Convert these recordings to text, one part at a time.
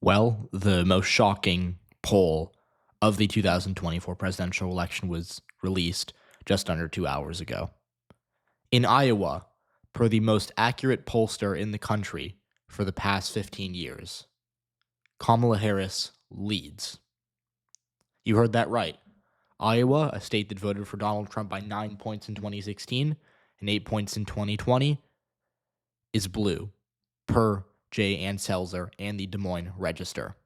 Well, the most shocking poll of the 2024 presidential election was released just under 2 hours ago. In Iowa, per the most accurate pollster in the country for the past 15 years, Kamala Harris leads. You heard that right. Iowa, a state that voted for Donald Trump by 9 points in 2016 and 8 points in 2020, is blue, per Jay Ann Selzer and the Des Moines Register.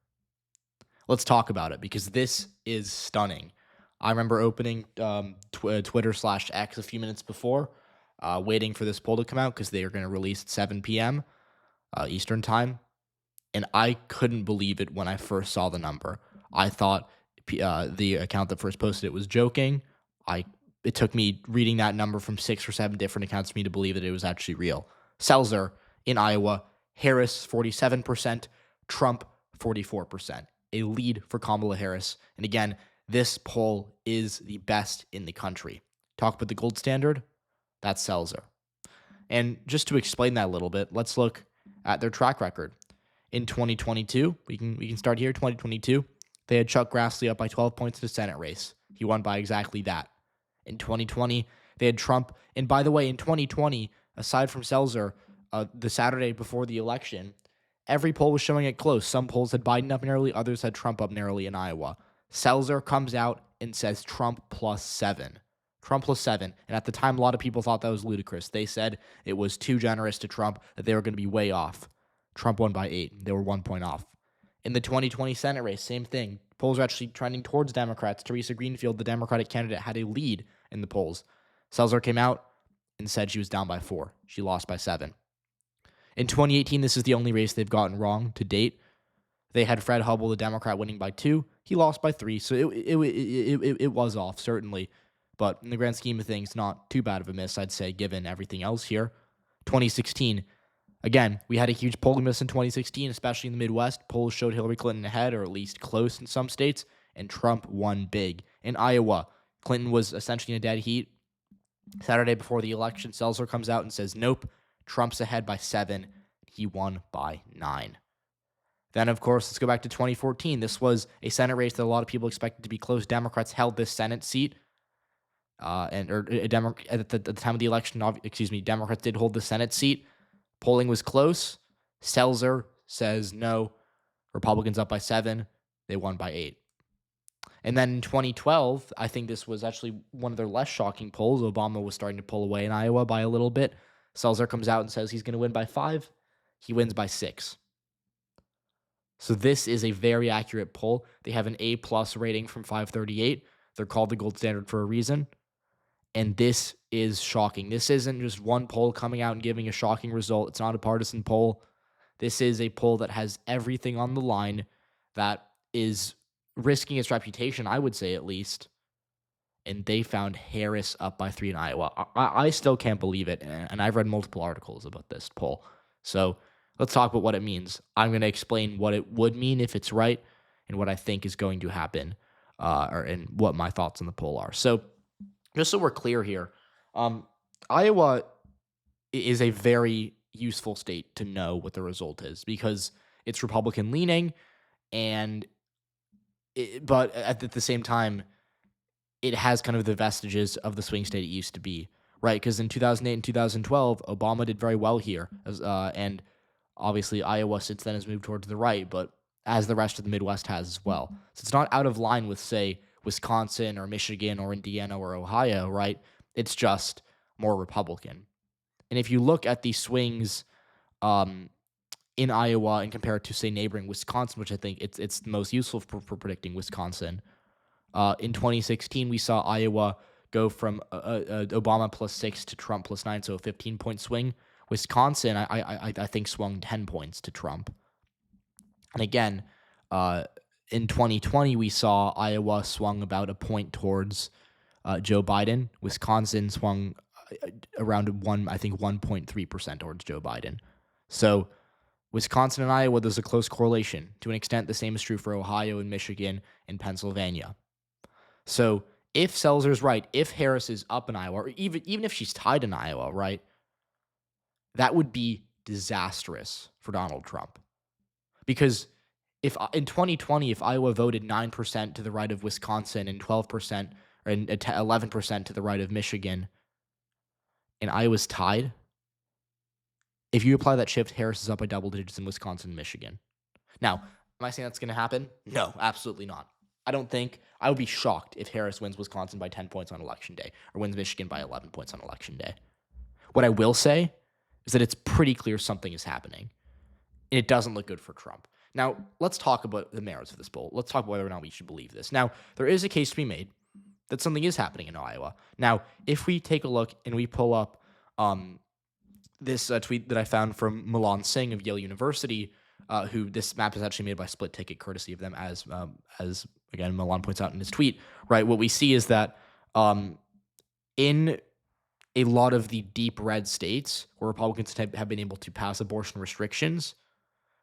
Let's talk about it because this is stunning. I remember opening Twitter/X a few minutes before, waiting for this poll to come out because they are going to release at 7 p.m. Eastern time. And I couldn't believe it when I first saw the number. I thought the account that first posted it was joking. It took me reading that number from 6 or 7 different accounts for me to believe that it was actually real. Selzer in Iowa, Harris 47%, Trump 44%. A lead for Kamala Harris. And again, this poll is the best in the country. Talk about the gold standard, that's Selzer. And just to explain that a little bit, let's look at their track record. In 2022, we can start here. 2022, they had Chuck Grassley up by 12 points in the Senate race. He won by exactly that. In 2020, they had Trump. And by the way, in 2020, aside from Selzer, the Saturday before the election, every poll was showing it close. Some polls had Biden up narrowly, others had Trump up narrowly in Iowa. Selzer comes out and says Trump +7. Trump +7. And at the time, a lot of people thought that was ludicrous. They said it was too generous to Trump, that they were going to be way off. Trump won by 8. They were 1 point off. In the 2020 Senate race, same thing. Polls are actually trending towards Democrats. Teresa Greenfield, the Democratic candidate, had a lead in the polls. Selzer came out and said she was down by 4. She lost by 7. In 2018, this is the only race they've gotten wrong to date. They had Fred Hubbell, the Democrat, winning by 2. He lost by 3, so it was off, certainly. But in the grand scheme of things, not too bad of a miss, I'd say, given everything else here. 2016, again, we had a huge polling miss in 2016, especially in the Midwest. Polls showed Hillary Clinton ahead, or at least close in some states, and Trump won big. In Iowa, Clinton was essentially in a dead heat. Saturday before the election, Selzer comes out and says, nope, Trump's ahead by 7. He won by 9. Then, of course, let's go back to 2014. This was a Senate race that a lot of people expected to be close. Democrats held this Senate seat. At the time of the election, Democrats did hold the Senate seat. Polling was close. Selzer says no. Republicans up by 7. They won by 8. And then in 2012, I think this was actually one of their less shocking polls. Obama was starting to pull away in Iowa by a little bit. Selzer comes out and says he's going to win by 5. He wins by 6. So this is a very accurate poll. They have an A+ rating from FiveThirtyEight. They're called the gold standard for a reason. And this is shocking. This isn't just one poll coming out and giving a shocking result. It's not a partisan poll. This is a poll that has everything on the line, that is risking its reputation, I would say, at least. And they found Harris up by 3 in Iowa. I still can't believe it, and I've read multiple articles about this poll. So let's talk about what it means. I'm going to explain what it would mean if it's right and what I think is going to happen, and what my thoughts on the poll are. So just so we're clear here, Iowa is a very useful state to know what the result is because it's Republican-leaning, but at the same time, it has kind of the vestiges of the swing state it used to be, right? Because in 2008 and 2012, Obama did very well here, and obviously Iowa since then has moved towards the right, but as the rest of the Midwest has as well. So it's not out of line with, say, Wisconsin or Michigan or Indiana or Ohio, right? It's just more Republican. And if you look at the swings in Iowa and compare it to, say, neighboring Wisconsin, which I think it's the most useful for predicting Wisconsin, in 2016, we saw Iowa go from Obama +6 to Trump +9, so a 15-point swing. Wisconsin, I think, swung 10 points to Trump. And again, in 2020, we saw Iowa swung about a point towards Joe Biden. Wisconsin swung around 1.3% towards Joe Biden. So Wisconsin and Iowa, there's a close correlation. To an extent, the same is true for Ohio and Michigan and Pennsylvania. So if Selzer's right, if Harris is up in Iowa, or even if she's tied in Iowa, right, that would be disastrous for Donald Trump. Because if in 2020, if Iowa voted 9% to the right of Wisconsin and 12% or 11% to the right of Michigan, and Iowa's tied, if you apply that shift, Harris is up by double digits in Wisconsin and Michigan. Now, am I saying that's going to happen? No, absolutely not. I would be shocked if Harris wins Wisconsin by 10 points on election day or wins Michigan by 11 points on election day. What I will say is that it's pretty clear something is happening, and it doesn't look good for Trump. Now, let's talk about the merits of this poll. Let's talk about whether or not we should believe this. Now, there is a case to be made that something is happening in Iowa. Now, if we take a look and we pull up this tweet that I found from Milan Singh of Yale University, who this map is actually made by Split Ticket, courtesy of them, as again Milan points out in his tweet. Right, what we see is that in a lot of the deep red states where Republicans have been able to pass abortion restrictions,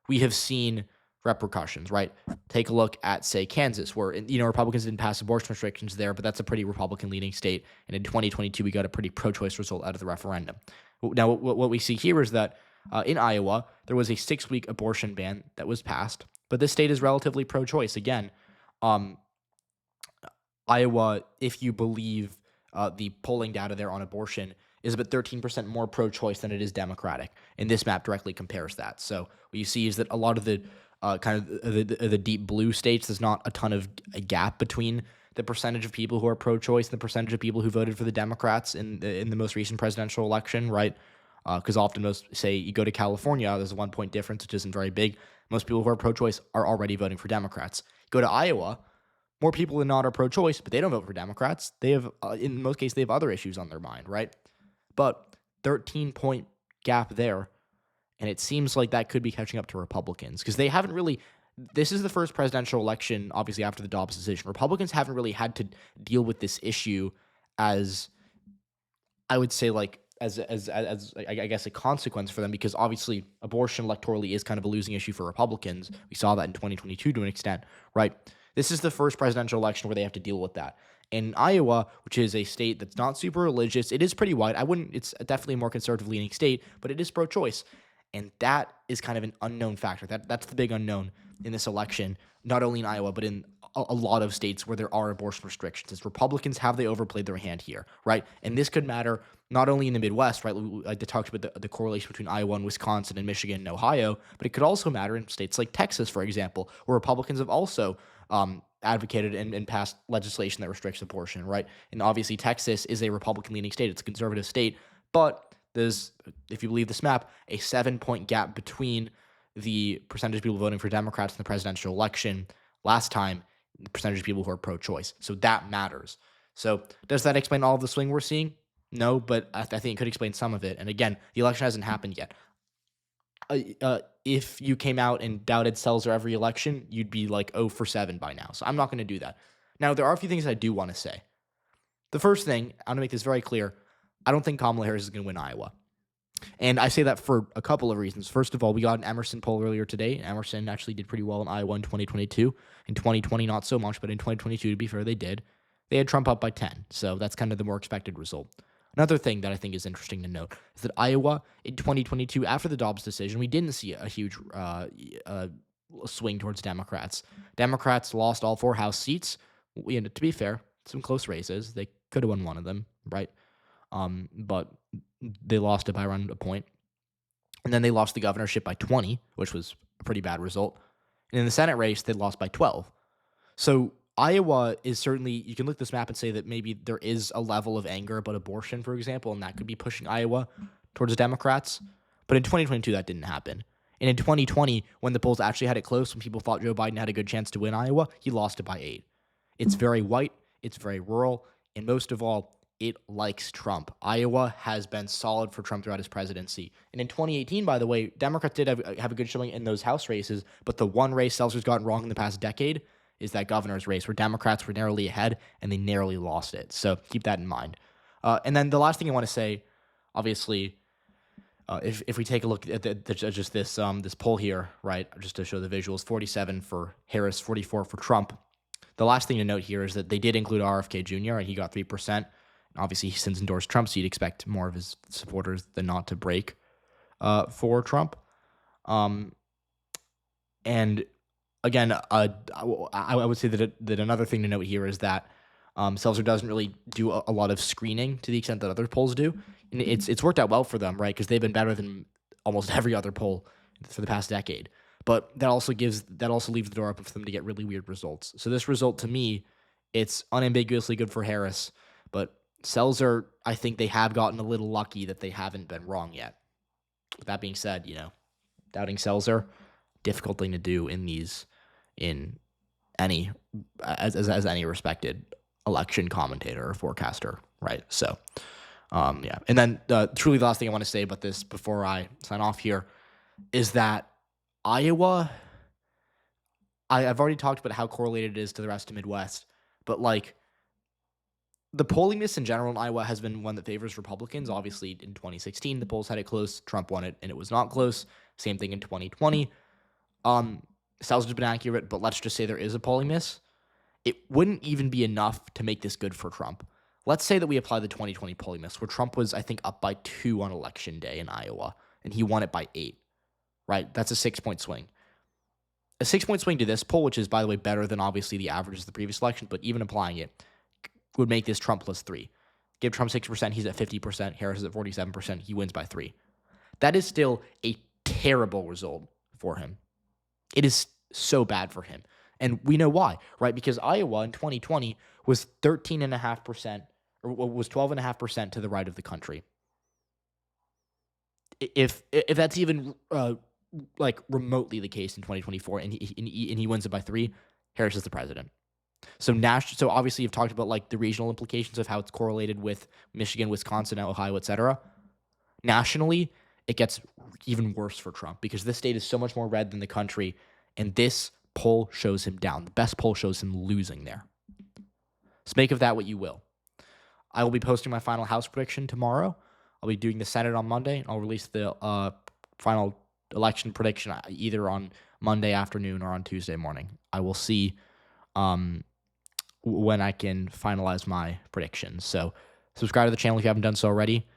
we have seen repercussions, right? Take a look at, say, Kansas, where, Republicans didn't pass abortion restrictions there, but that's a pretty Republican-leaning state. And in 2022, we got a pretty pro-choice result out of the referendum. Now, what we see here is that in Iowa, there was a 6-week abortion ban that was passed, but this state is relatively pro-choice. Again, Iowa, if you believe the polling data there on abortion, is about 13% more pro-choice than it is Democratic, and this map directly compares that. So what you see is that a lot of the the deep blue states, there's not a ton of a gap between the percentage of people who are pro-choice and the percentage of people who voted for the Democrats in the most recent presidential election, right? Because often say you go to California, there's a 1-point difference, which isn't very big. Most people who are pro-choice are already voting for Democrats. Go to Iowa, more people than not are pro-choice, but they don't vote for Democrats. They have, in most cases, they have other issues on their mind, right? But 13-point gap there, and it seems like that could be catching up to Republicans because they haven't really. This is the first presidential election, obviously, after the Dobbs decision. Republicans haven't really had to deal with this issue as, I would say, like, as I guess a consequence for them, because obviously abortion electorally is kind of a losing issue for Republicans. We saw that in 2022 to an extent, right? This is the first presidential election where they have to deal with that. In Iowa, which is a state that's not super religious, it is pretty white. It's definitely a more conservative leaning state, but it is pro-choice. And that is kind of an unknown factor. That's the big unknown in this election, not only in Iowa, but in a lot of states where there are abortion restrictions. As Republicans, have they overplayed their hand here, right? And this could matter not only in the Midwest, right? I talked about the correlation between Iowa and Wisconsin and Michigan and Ohio, but it could also matter in states like Texas, for example, where Republicans have also advocated and passed legislation that restricts abortion, right? And obviously Texas is a Republican-leaning state. It's a conservative state, but there's, if you believe this map, a 7-point gap between the percentage of people voting for Democrats in the presidential election last time, the percentage of people who are pro-choice. So that matters. So does that explain all of the swing we're seeing? No, but I think it could explain some of it. And again, the election hasn't happened yet. If you came out and doubted Selzer every election, you'd be like 0 for 7 by now. So I'm not going to do that. Now, there are a few things I do want to say. The first thing, I'm going to make this very clear. I don't think Kamala Harris is going to win Iowa. And I say that for a couple of reasons. First of all, we got an Emerson poll earlier today. Emerson actually did pretty well in Iowa in 2022. In 2020, not so much, but in 2022, to be fair, they did. They had Trump up by 10, so that's kind of the more expected result. Another thing that I think is interesting to note is that Iowa in 2022, after the Dobbs decision, we didn't see a huge swing towards Democrats. Democrats lost all 4 House seats. To be fair, some close races. They could have won one of them, right? But they lost it by around a point. And then they lost the governorship by 20, which was a pretty bad result. And in the Senate race, they lost by 12. So Iowa is certainly, you can look at this map and say that maybe there is a level of anger about abortion, for example, and that could be pushing Iowa towards the Democrats. But in 2022, that didn't happen. And in 2020, when the polls actually had it close, when people thought Joe Biden had a good chance to win Iowa, he lost it by 8. It's very white, it's very rural, and most of all, it likes Trump. Iowa has been solid for Trump throughout his presidency. And in 2018, by the way, Democrats did have a good showing in those House races, but the one race Seltzer's gotten wrong in the past decade is that governor's race, where Democrats were narrowly ahead and they narrowly lost it. So keep that in mind. And then the last thing I want to say, obviously, if we take a look at just this poll here, right, just to show the visuals, 47 for Harris, 44 for Trump. The last thing to note here is that they did include RFK Jr., and he got 3%. Obviously, he since endorsed Trump, so you'd expect more of his supporters than not to break for Trump. And again, I would say that another thing to note here is that Seltzer doesn't really do a lot of screening to the extent that other polls do. And it's worked out well for them, right? Because they've been better than almost every other poll for the past decade. But that also leaves the door open for them to get really weird results. So this result, to me, it's unambiguously good for Harris. But Seltzer, I think they have gotten a little lucky that they haven't been wrong yet. With that being said, doubting Seltzer, difficult thing to do in any as any respected election commentator or forecaster, right? So, yeah. And then truly the last thing I want to say about this before I sign off here is that Iowa, I've already talked about how correlated it is to the rest of Midwest, but like the polling miss in general in Iowa has been one that favors Republicans. Obviously, in 2016, the polls had it close. Trump won it, and it was not close. Same thing in 2020. Sal's has been accurate, but let's just say there is a polling miss. It wouldn't even be enough to make this good for Trump. Let's say that we apply the 2020 polling miss, where Trump was, I think, up by 2 on election day in Iowa, and he won it by 8, right? That's a 6-point swing. A 6-point swing to this poll, which is, by the way, better than obviously the averages of the previous election, but even applying it, would make this Trump plus 3. Give Trump 6%, he's at 50%, Harris is at 47%, he wins by 3. That is still a terrible result for him. It is so bad for him. And we know why, right? Because Iowa in 2020 was 13.5%, or was 12.5% to the right of the country. If that's even like remotely the case in 2024, and he wins it by 3, Harris is the president. So obviously you've talked about like the regional implications of how it's correlated with Michigan, Wisconsin, Ohio, etc. Nationally, it gets even worse for Trump because this state is so much more red than the country, and this poll shows him down. The best poll shows him losing there. So make of that what you will. I will be posting my final House prediction tomorrow. I'll be doing the Senate on Monday. I'll release the final election prediction either on Monday afternoon or on Tuesday morning. I will see when I can finalize my predictions. So subscribe to the channel if you haven't done so already.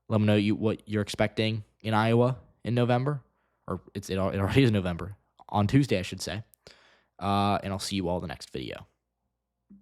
Let me know what you're expecting in Iowa in November, or it already is November, on Tuesday, I should say. And I'll see you all in the next video.